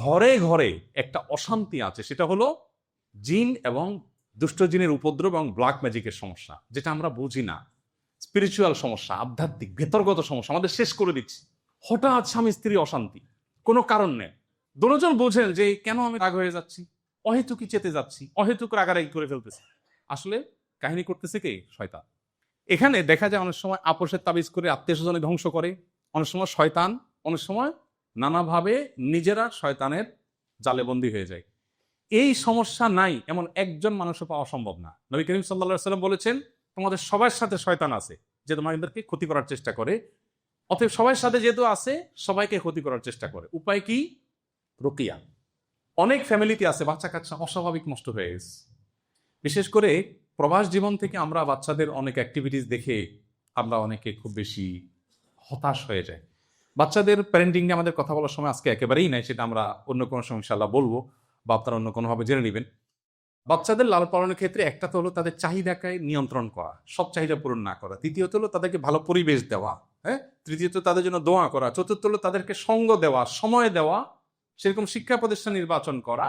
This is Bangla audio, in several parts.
ঘরে ঘরে একটা অশান্তি আছে, সেটা হলো জিন এবং দুষ্ট জিনের উপদ্রব এবং ব্ল্যাক ম্যাজিকের সমস্যা, যেটা আমরা বুঝি না। স্পিরিচুয়াল সমস্যা, আধ্যাত্মিক ভেতরগত সমস্যা আমাদের শেষ করে দিচ্ছে। হঠাৎ স্বামী স্ত্রী অশান্তি, কোনো কারণ নেই। দুজন বোঝেন যে কেন আমি রাগ হয়ে যাচ্ছি, অহেতুকি চেতে যাচ্ছি, অহেতুক রাগারাগি করে ফেলতেছি। আসলে কাহিনী করতেছে কে? শয়তান। এখানে দেখা যায় অনেক সময় আপোষের তাবিজ করে আত্মীয় স্বজনে ধ্বংস করে, অনেক সময় শয়তান, অনেক সময় নানাভাবে নিজেরা শয়তানের জালে বন্দী হয়ে যায়। এই সমস্যা নাই এমন একজন মানুষও পাওয়া সম্ভব না। নবী করিম সাল্লাল্লাহু আলাইহি ওয়াসাল্লাম বলেছেন, তোমাদের সবার সাথে শয়তান আছে যে তোমাদেরকে ক্ষতি করার চেষ্টা করে। অতএব সবার সাথে যেহেতু আছে, সবাইকে ক্ষতি করার চেষ্টা করে। উপায় কি? রুকিয়া। অনেক ফ্যামিলিতে আছে বাচ্চা কাচ্চা অস্বাভাবিক নষ্ট হয়ে গেছে। বিশেষ করে প্রবাস জীবন থেকে আমরা বাচ্চাদের অনেক অ্যাক্টিভিটিস দেখে আমরা অনেকে খুব বেশি হতাশ হয়ে যায়। বাচ্চাদের প্যারেন্টিং নিয়ে আমাদের কথা বলার সময় আজকে একেবারেই নাই, সেটা আমরা অন্য কোনো সময় ইনশাআল্লাহ বলবো, বা আপনারা অন্য কোনোভাবে জেনে নেবেন। বাচ্চাদের লালন পালনের ক্ষেত্রে একটা তো হলো তাদের চাহিদাকে নিয়ন্ত্রণ করা, সব চাহিদা পূরণ না করা। দ্বিতীয়ত হলো তাদেরকে ভালো পরিবেশ দেওয়া, হ্যাঁ। তৃতীয়ত তাদের জন্য দোয়া করা। চতুর্থ হলো তাদেরকে সঙ্গ দেওয়া, সময় দেওয়া, সেরকম শিক্ষা প্রতিষ্ঠান নির্বাচন করা।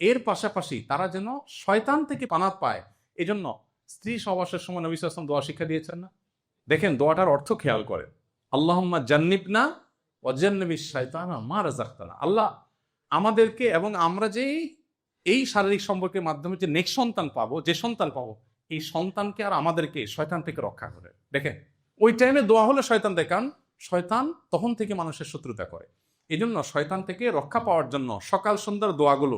এর পাশাপাশি তারা যেন শয়তান থেকে পানাত পায়, এজন্য স্ত্রী সহবাসের সময় নবী সাল্লাল্লাহু আলাইহি ওয়াসাল্লাম দোয়া শিক্ষা দিয়েছেন না? দেখেন দোয়াটার অর্থ খেয়াল করেন, আল্লাহুম্মা জান্নিবনা ওয়া জান্নিবিশ শাইতানা মা রাযাকতানা। আল্লাহ আমাদেরকে এবং আমরা যে এই শারীরিক সম্পর্কের মাধ্যমে যে নেক্সট সন্তান পাবো, যে সন্তান পাবো, এই সন্তানকে আর আমাদেরকে শয়তান থেকে রক্ষা করে। দেখেন ওই টাইমে দোয়া হলে শয়তান দেখান, শয়তান তখন থেকে মানুষের শত্রুতা করে। এই জন্য শয়তান থেকে রক্ষা পাওয়ার জন্য সকাল সন্ধ্যার দোয়াগুলো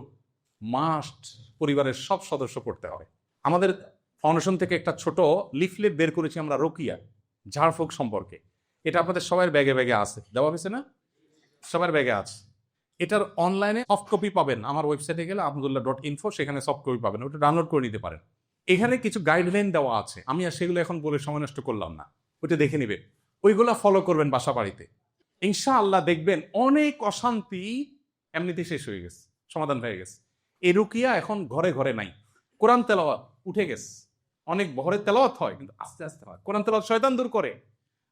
মাস্ট পরিবারের সব সদস্য পড়তে হবে। আমাদের ফাউন্ডেশন থেকে একটা ছোট লিফলেট বের করেছি আমরা রুকিয়া, ঝাড়ফুঁক সম্পর্কে। এটা আপনাদের সবার ব্যাগে ব্যাগে আছে, দেওয়া হয়েছে না? সবার ব্যাগে আছে। এটার অনলাইনে সফট কপি পাবেন, আমার ওয়েবসাইটে গেলে ahmadullah.info, সেখানে সফট কপি পাবেন, ওটা ডাউনলোড করে নিতে পারেন। এখানে কিছু গাইডলাইন দেওয়া আছে, আমি আর সেগুলো এখন বলে সময় নষ্ট করলাম না, ওইটা দেখে নেবেন, ওইগুলো ফলো করবেন বাসা বাড়িতে। ইনশাআল্লাহ দেখবেন অনেক অশান্তি এমনিতেই শেষ হয়ে গেছে, সমাধান হয়ে গেছে। এই রুকিয়া এখন ঘরে ঘরে নাই। কোরআন তেলাওয়াত উঠে গেছে, অনেক ঘরে তেলাওয়াত হয় কিন্তু আস্তে আস্তে হয়। কোরআন তেলাওয়াত শয়তান দূর করে।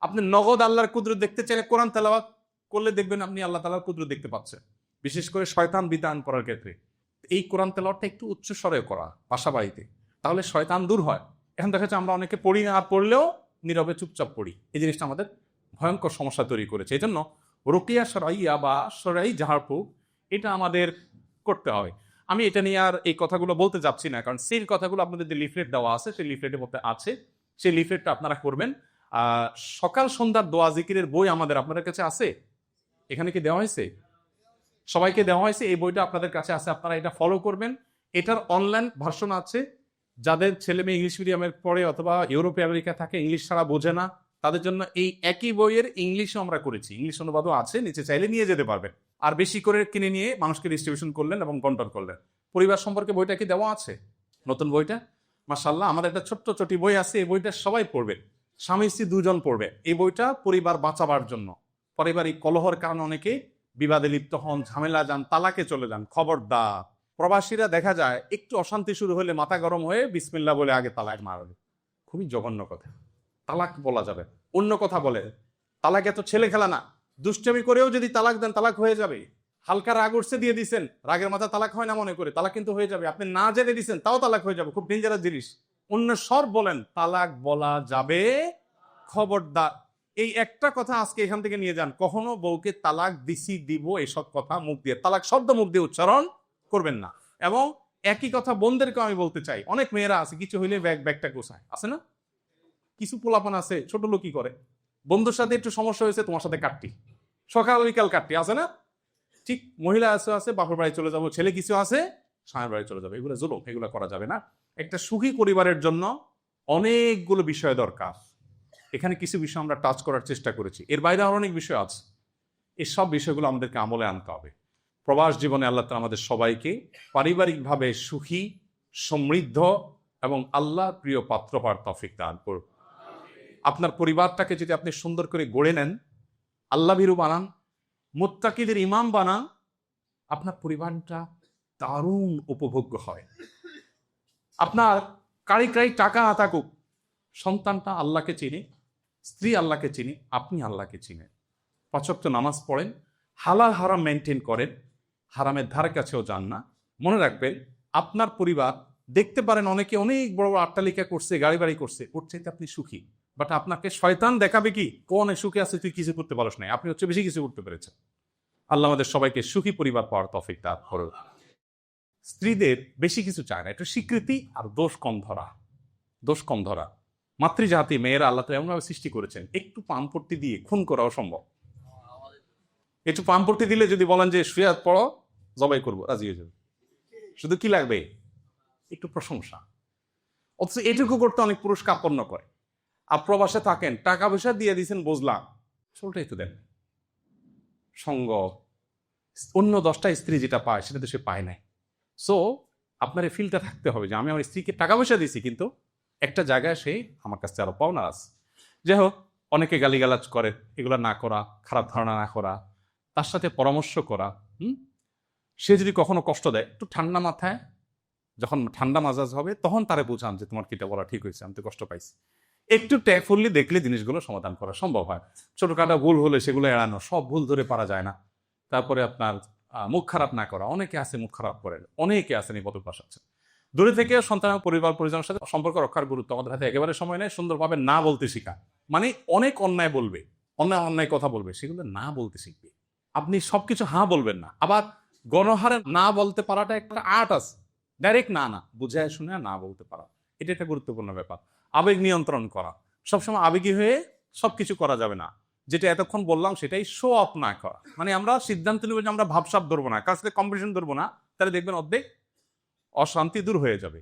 আপনি নগদ আল্লাহর কুদরত দেখতে চাইলে কোরআন তেলাওয়াত করলে দেখবেন আপনি আল্লাহ তাআলার কুদরত দেখতে পাচ্ছেন, বিশেষ করে শয়তান বিতাড়ন করার ক্ষেত্রে। এই কোরআন তেলাওয়াতটা একটু উচ্চ স্বরে করা বাসা বাড়িতে, তাহলে শয়তান দূর হয়। এখন দেখা যাচ্ছে আমরা অনেকে পড়ি না, পড়লেও নীরবে চুপচাপ পড়ি। এই জিনিসটা আমাদের ভয়ঙ্কর সমস্যা তৈরি করেছে। এই জন্য রুকিয়া শরঈয়া বা শরঈ ঝাড়ফুঁক এটা আমাদের করতে হবে। আমি এটা নিয়ে আর এই কথাগুলো বলতে যাচ্ছি না, কারণ সেই কথাগুলো আপনাদের যে লিফলেট দেওয়া আছে সেই লিফলেটের মধ্যে আছে, সেই লিফলেটটা আপনারা করবেন। সকাল সন্ধ্যার দোয়া জিকিরের বই আমাদের আপনাদের কাছে আছে, এখানে কি দেওয়া হয়েছে? সবাইকে দেওয়া হয়েছে, এই বইটা আপনাদের কাছে আছে, আপনারা এটা ফলো করবেন। এটার অনলাইন ভার্সন আছে, যাদের ছেলে মেয়ে ইংলিশ মিডিয়ামের পড়ে অথবা ইউরোপে আমেরিকা থাকে, ইংলিশ ছাড়া বোঝে না, তাদের জন্য এই একই বইয়ের ইংলিশও আমরা করেছি, ইংলিশ অনুবাদও আছে, নিচে চাইলে নিয়ে যেতে পারবেন। আর বেশি করে কিনে নিয়ে মানুষকে ডিস্ট্রিবিউশন করলেন এবং বন্টন করলেন। পরিবার সম্পর্কে বইটা কি দেওয়া আছে? নতুন বইটা মাশাআল্লাহ, আমাদের একটা ছোট্ট ছোটি বই আছে, এই বইটা সবাই পড়বে, স্বামী স্ত্রী দুজন পড়বে। এই বইটা পরিবার বাঁচাবার জন্য, পারিবারিক কলহের কারণে অনেকে বিবাদে লিপ্ত হন, ঝামেলা যান, তালাকে চলে যান। খবরদার, প্রবাসীরা দেখা যায় একটু অশান্তি শুরু হলে মাথা গরম হয়ে বিসমিল্লাহ বলে আগে তালাক মারবে। খুবই জঘন্য কথা, তালাক বলা যাবে। অন্য কথা বলে তালাক এত ছেলে খেলা না, দুষ্টামি করেও যদি তালাক দেন তালাক হয়ে যাবে। হালকা রাগ উঠছে দিয়ে দিচ্ছেন, রাগের মাথা তালাক হয় না মনে করে, তালাক কিন্তু হয়ে যাবে। আপনি না জেনে দিচ্ছেন তাও তালাক হয়ে যাবে, খুব ডেঞ্জারাস জিনিস। অন্য সব বলেন, তালাক বলা যাবে, খবরদার। এই একটা কথা আজকে এখান থেকে নিয়ে যান, কখনো বউকে তালাক দিছি দিব এসব কথা মুখ দিয়ে, তালাক শব্দ মুখ দিয়ে উচ্চারণ করবেন না। এবং একই কথা বোনদেরকে আমি বলতে চাই, অনেক মেয়েরা আছে কিছু হইলে ব্যাগটা গোছায়, আছে না? কিছু পোলাপান আছে ছোট লোকই করে, বন্ধুর সাথে একটু সমস্যা হয়েছে, তোমার সাথে কাটটি, সকাল বিকাল কাটটি, আছে না? ঠিক মহিলা আছে বাপের বাড়ি চলে যাবো, ছেলে কিছু আছে স্বামীর বাড়ি চলে যাবে, এগুলো জুলুম, এগুলো করা যাবে না। একটা সুখী পরিবারের জন্য অনেকগুলো বিষয় দরকার। এখানে কিছু বিষয় আমরা টাচ করার চেষ্টা করেছি, এর বাইরে আরো অনেক বিষয় আছে। এই সব বিষয়গুলো আমাদেরকে আমলে আনতে হবে। প্রবাস জীবনে আল্লাহ তাআলা আমাদের সবাইকে পারিবারিকভাবে সুখী, সমৃদ্ধ এবং আল্লাহ প্রিয় পাত্র হওয়ার তৌফিক দান করুন। আপনার পরিবারটাকে যদি আপনি সুন্দর করে গড়ে নেন, আল্লাহ ভীরু বানান, মুত্তাকিদের ইমাম বানান, আপনার পরিবারটা দারুণ উপভোগ্য হয়। আপনার কারি টাকা না থাকুক, সন্তানটা আল্লাহকে চিনে, স্ত্রী আল্লাহকে চিনি, আপনি আল্লাহকে চিনেন, 5 ওয়াক্ত নামাজ পড়েন, হালাল হারাম মেনটেন করেন, হারামের ধারে কাছেও যান না। মনে রাখবেন, আপনার পরিবার দেখতে পারেন অনেকে অনেক বড় বড় অট্টালিকা করছে, গাড়ি বাড়ি করছে, ওর চাইতে আপনি সুখী, বাট আপনাকে শয়তান দেখাবে কি কোন সুখে আছে, তুই কিছু করতে পারস নাই, আপনি হচ্ছে বেশি কিছু করতে পেরেছেন। আল্লাহ আমাদের সবাইকে সুখী পরিবার পাওয়ার তৌফিক দান করুন। স্ত্রীদের বেশি কিছু চায় না, একটু স্বীকৃতি আর দোষ কম ধরা। দোষ কম ধরা। মাতৃজাতি মেয়েরা আল্লাহ তাআলা এমনভাবে সৃষ্টি করেছেন, একটু পামপট্টি দিয়ে খুন করাও সম্ভব। একটু পামপট্টি দিলে যদি বলেন যে শুয়ে পড়ো, জবাই করবো, রাজি হয়ে যাবে। শুধু কি লাগবে? একটু প্রশংসা। অথচ এটুকু করতে অনেক পুরুষ কাপড় করে। আর প্রবাসে থাকেন, টাকা পয়সা দিয়ে দিয়েছেন বুঝলাম, আসলটাই তো দেন সঙ্গ। অন্য 10টা স্ত্রী যেটা পায় সেটা তো সে পায় নাই। সো আপনার এই ফিলটা থাকতে হবে যে আমি আমার স্ত্রীকে টাকা পয়সা দিয়েছি, কিন্তু একটা জায়গায় সে আমার কাছে আরো পাওনা আছে। যাই হোক, অনেকে গালিগালাজ করে, এগুলো না করা, খারাপ ধারণা না করা, তার সাথে পরামর্শ করা। সে যদি কখনো কষ্ট দেয়, একটু ঠান্ডা মাথায়, যখন ঠান্ডা মাজাজ হবে তখন তারে বোঝান যে তোমার কিটা বলা ঠিক হয়েছে, আমি তো কষ্ট পাইছি। একটু ট্যাকফুলি দেখলে জিনিসগুলো সমাধান করা সম্ভব হয়। ছোটখাটো ভুল হলে সেগুলো এড়ানো, সব ভুল ধরে পারা যায় না। তারপরে আপনার মুখ খারাপ না করা, অনেকে আছে মুখ খারাপ করে, অনেকে আছেন এই বদভ্যাস আছে। দূরে থেকে সন্তান পরিবার পরিজনের সাথে সম্পর্ক রক্ষার গুরুত্ব আমাদের হাতে একেবারে সময় নেই। সুন্দরভাবে না বলতে শিখা, মানে অনেক অন্যায় বলবে, অন্যায় অন্যায় কথা বলবে, সেগুলো না বলতে শিখবে। আপনি সবকিছু হ্যাঁ বলবেন না। আবার গণহারে না বলতে পারাটা একটা আর্ট আছে। ডাইরেক্ট না না বুঝায় শুনে না বলতে পারা, এটা একটা গুরুত্বপূর্ণ ব্যাপার। আবেগ নিয়ন্ত্রণ করা, সবসময় আবেগী হয়ে সবকিছু করা যাবে না। যেটা এতক্ষণ বললাম সেটাই শো অফ না করা, মানে আমরা সিদ্ধান্ত নেব যে আমরা ভাবসাব ধরবো না, কাজ থেকে কম্পিটিশন ধরবো না, তাহলে দেখবেন অর্ধেক অশান্তি দূর হয়ে যাবে।